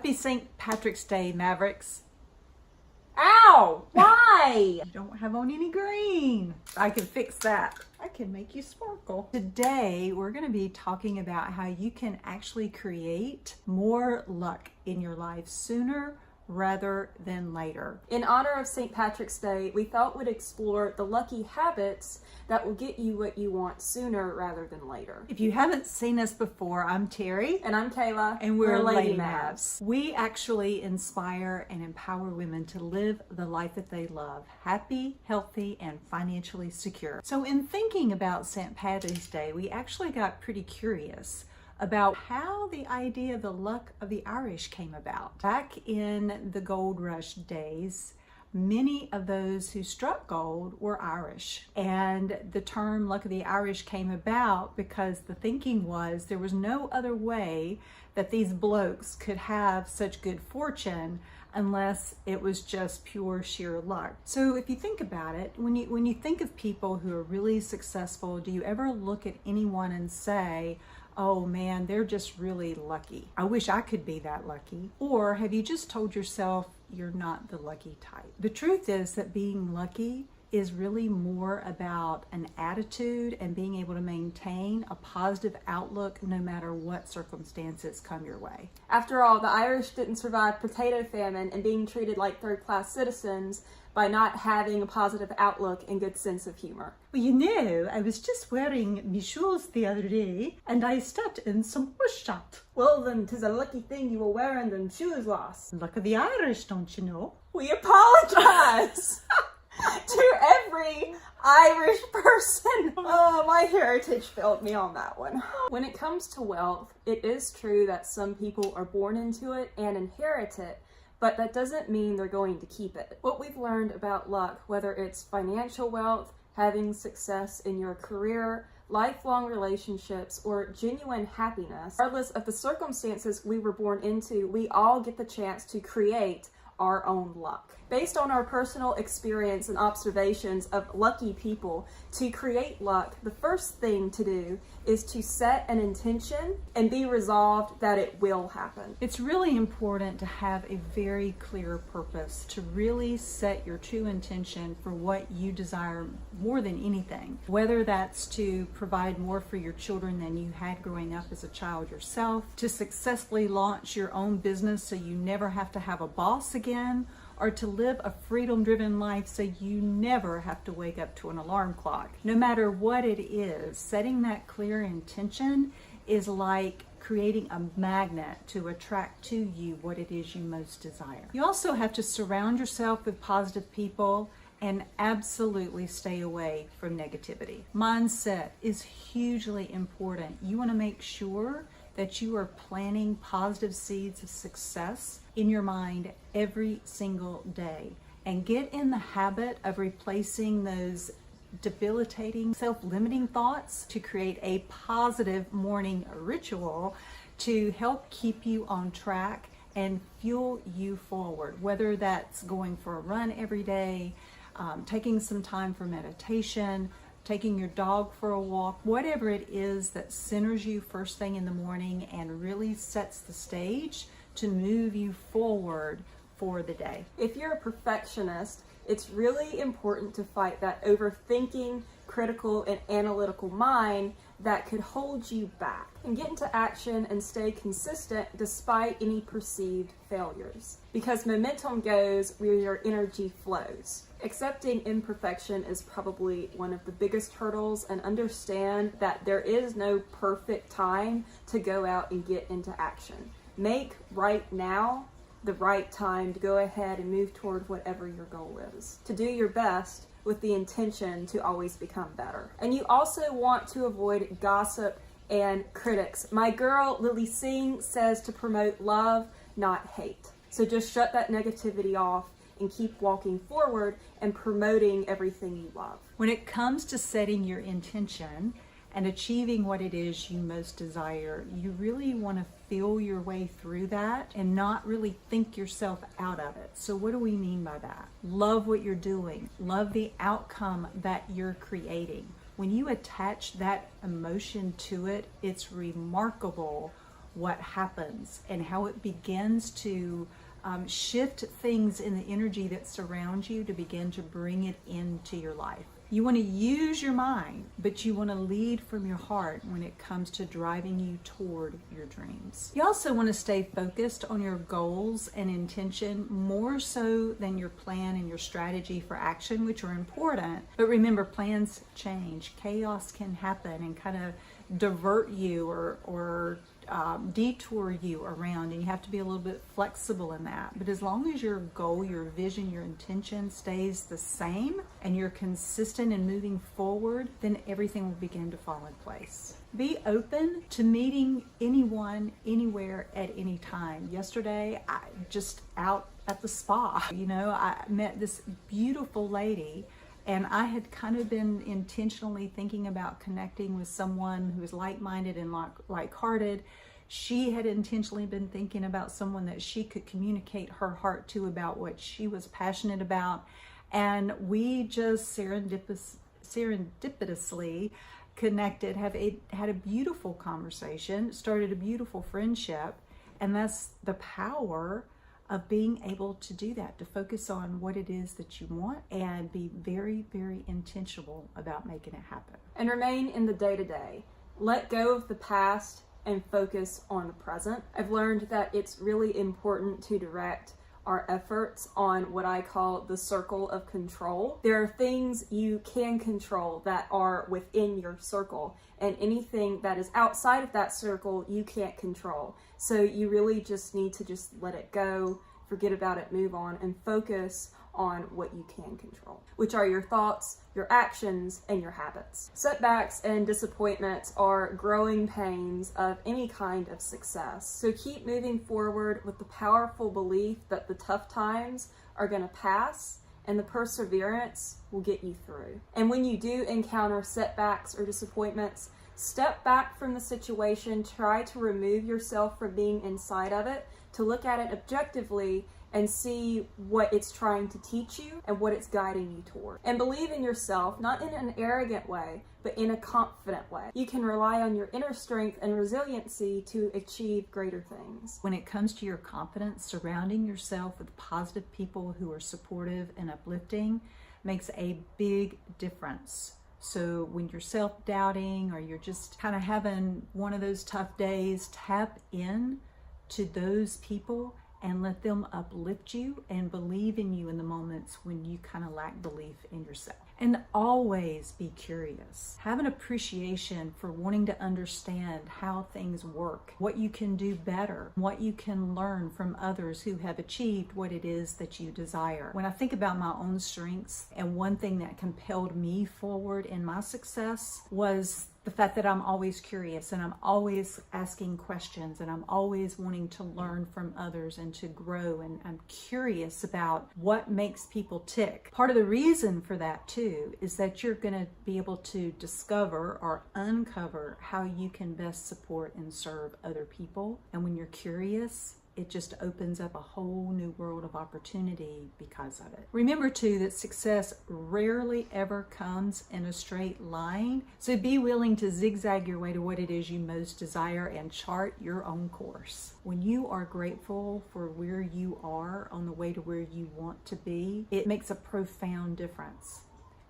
Happy St. Patrick's Day, Mavericks. Ow! Why? You don't have on any green. I can fix that. I can make you sparkle. Today, we're going to be talking about how you can actually create more luck in your life sooner rather than later. In honor of St. Patrick's Day, we thought we'd explore the lucky habits that will get you what you want sooner rather than later. If you haven't seen us before, I'm Terry. And I'm Kayla. And we're Lady Mavs. Mavs. We actually inspire and empower women to live the life that they love, happy, healthy, and financially secure. So in thinking about St. Patrick's Day, we actually got pretty curious about how the idea of the luck of the Irish came about. Back in the gold rush days, many of those who struck gold were Irish. And the term luck of the Irish came about because the thinking was there was no other way that these blokes could have such good fortune unless it was just pure sheer luck. So if you think about it, when you think of people who are really successful, do you ever look at anyone and say, oh man, they're just really lucky. I wish I could be that lucky. Or have you just told yourself you're not the lucky type? The truth is that being lucky is really more about an attitude and being able to maintain a positive outlook no matter what circumstances come your way. After all, the Irish didn't survive potato famine and being treated like third-class citizens by not having a positive outlook and good sense of humor. Well, you know, I was just wearing my shoes the other day and I stepped in some horse shot. Well then, 'tis a lucky thing you were wearing them shoes, lass. Luck of the Irish, don't you know? We apologize to every Irish person. Oh, my heritage failed me on that one. When it comes to wealth, it is true that some people are born into it and inherit it, but that doesn't mean they're going to keep it. What we've learned about luck, whether it's financial wealth, having success in your career, lifelong relationships, or genuine happiness, regardless of the circumstances we were born into, we all get the chance to create our own luck. Based on our personal experience and observations of lucky people, to create luck, the first thing to do is to set an intention and be resolved that it will happen. It's really important to have a very clear purpose, to really set your true intention for what you desire more than anything. Whether that's to provide more for your children than you had growing up as a child yourself, to successfully launch your own business so you never have to have a boss again, or to live a freedom-driven life so you never have to wake up to an alarm clock. No matter what it is, setting that clear intention is like creating a magnet to attract to you what it is you most desire. You also have to surround yourself with positive people and absolutely stay away from negativity. Mindset is hugely important. You want to make sure that you are planting positive seeds of success in your mind every single day, and get in the habit of replacing those debilitating, self-limiting thoughts to create a positive morning ritual to help keep you on track and fuel you forward, whether that's going for a run every day, taking some time for meditation, taking your dog for a walk, whatever it is that centers you first thing in the morning and really sets the stage to move you forward for the day. If you're a perfectionist, it's really important to fight that overthinking, critical, and analytical mind that could hold you back, and get into action and stay consistent despite any perceived failures. Because momentum goes where your energy flows. Accepting imperfection is probably one of the biggest hurdles, and understand that there is no perfect time to go out and get into action. Make right now the right time to go ahead and move toward whatever your goal is. To do your best with the intention to always become better. And you also want to avoid gossip and critics. My girl Lily Singh says to promote love, not hate. So just shut that negativity off and keep walking forward and promoting everything you love. When it comes to setting your intention and achieving what it is you most desire, you really want to feel your way through that and not really think yourself out of it. So what do we mean by that? Love what you're doing. Love the outcome that you're creating. When you attach that emotion to it, it's remarkable what happens and how it begins to shift things in the energy that surrounds you to begin to bring it into your life. You want to use your mind, but you want to lead from your heart when it comes to driving you toward your dreams. You also want to stay focused on your goals and intention more so than your plan and your strategy for action, which are important. But remember, plans change. Chaos can happen and kind of divert you or detour you around, and you have to be a little bit flexible in that. But as long as your goal, your vision, your intention stays the same and you're consistent in moving forward, then everything will begin to fall in place. Be open to meeting anyone, anywhere, at any time. Yesterday, I just out at the spa, I met this beautiful lady, and I had kind of been intentionally thinking about connecting with someone who was like-minded and like-hearted. She had intentionally been thinking about someone that she could communicate her heart to about what she was passionate about. And we just serendipitously connected, had a beautiful conversation, started a beautiful friendship. And that's the power of being able to do that, to focus on what it is that you want and be very, very intentional about making it happen. And remain in the day-to-day. Let go of the past and focus on the present. I've learned that it's really important to direct our efforts on what I call the circle of control. There are things you can control that are within your circle, and anything that is outside of that circle you can't control. So you really just need to just let it go, forget about it, move on, and focus on what you can control, which are your thoughts, your actions, and your habits. Setbacks and disappointments are growing pains of any kind of success. So keep moving forward with the powerful belief that the tough times are going to pass and the perseverance will get you through. And when you do encounter setbacks or disappointments, step back from the situation, try to remove yourself from being inside of it, to look at it objectively and see what it's trying to teach you and what it's guiding you toward. And believe in yourself, not in an arrogant way, but in a confident way. You can rely on your inner strength and resiliency to achieve greater things. When it comes to your confidence, surrounding yourself with positive people who are supportive and uplifting makes a big difference. So when you're self-doubting or you're just kind of having one of those tough days, tap in to those people and let them uplift you and believe in you in the moments when you kind of lack belief in yourself. And always be curious. Have an appreciation for wanting to understand how things work, what you can do better, what you can learn from others who have achieved what it is that you desire. When I think about my own strengths, and one thing that compelled me forward in my success was the fact that I'm always curious and I'm always asking questions and I'm always wanting to learn from others and to grow, and I'm curious about what makes people tick. Part of the reason for that too is that you're going to be able to discover or uncover how you can best support and serve other people. And when you're curious, it just opens up a whole new world of opportunity because of it. Remember too that success rarely ever comes in a straight line. So be willing to zigzag your way to what it is you most desire and chart your own course. When you are grateful for where you are on the way to where you want to be, it makes a profound difference.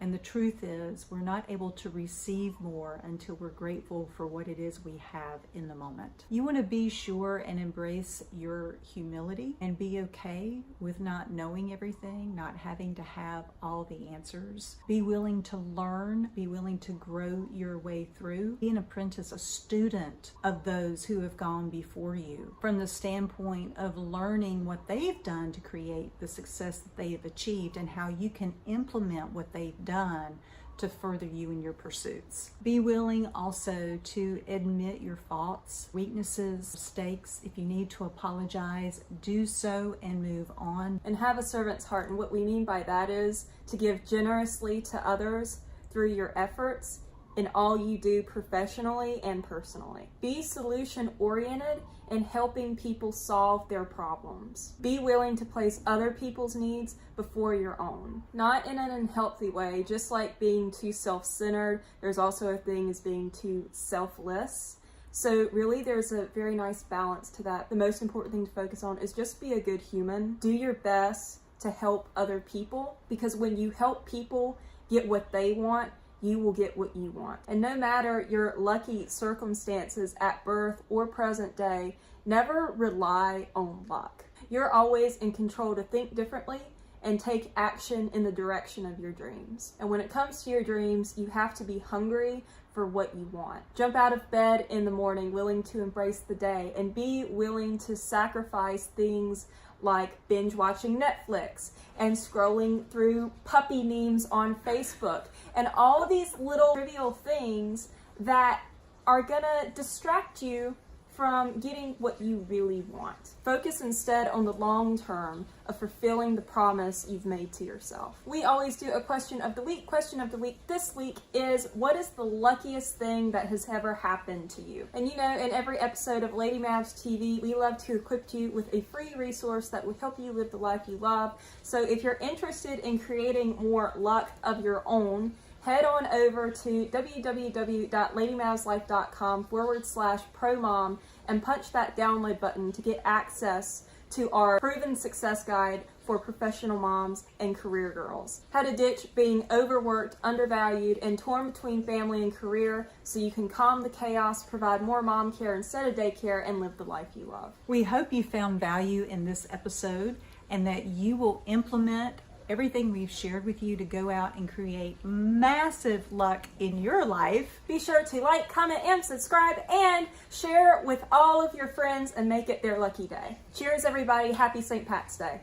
And the truth is, we're not able to receive more until we're grateful for what it is we have in the moment. You want to be sure and embrace your humility and be okay with not knowing everything, not having to have all the answers. Be willing to learn, be willing to grow your way through. Be an apprentice, a student of those who have gone before you, from the standpoint of learning what they've done to create the success that they have achieved and how you can implement what they've done to further you in your pursuits. Be willing also to admit your faults, weaknesses, mistakes. If you need to apologize, do so and move on. And have a servant's heart. And what we mean by that is to give generously to others through your efforts in all you do professionally and personally. Be solution-oriented in helping people solve their problems. Be willing to place other people's needs before your own. Not in an unhealthy way, just like being too self-centered, there's also a thing as being too selfless. So really there's a very nice balance to that. The most important thing to focus on is just be a good human. Do your best to help other people, because when you help people get what they want, you will get what you want. And no matter your lucky circumstances at birth or present day, never rely on luck. You're always in control to think differently and take action in the direction of your dreams. And when it comes to your dreams, you have to be hungry for what you want. Jump out of bed in the morning willing to embrace the day, and be willing to sacrifice things like binge watching Netflix and scrolling through puppy memes on Facebook and all these little trivial things that are gonna distract you from getting what you really want. Focus instead on the long term of fulfilling the promise you've made to yourself. We always do a question of the week. Question of the week this week is, what is the luckiest thing that has ever happened to you? And you know, in every episode of Lady Mavs TV, we love to equip you with a free resource that will help you live the life you love. So if you're interested in creating more luck of your own, head on over to www.ladymavslife.com/ProMom and punch that download button to get access to our proven success guide for professional moms and career girls. How to ditch being overworked, undervalued, and torn between family and career so you can calm the chaos, provide more mom care instead of daycare, and live the life you love. We hope you found value in this episode and that you will implement everything we've shared with you to go out and create massive luck in your life. Be sure to like, comment, and subscribe, and share with all of your friends and make it their lucky day. Cheers, everybody. Happy St. Pat's Day.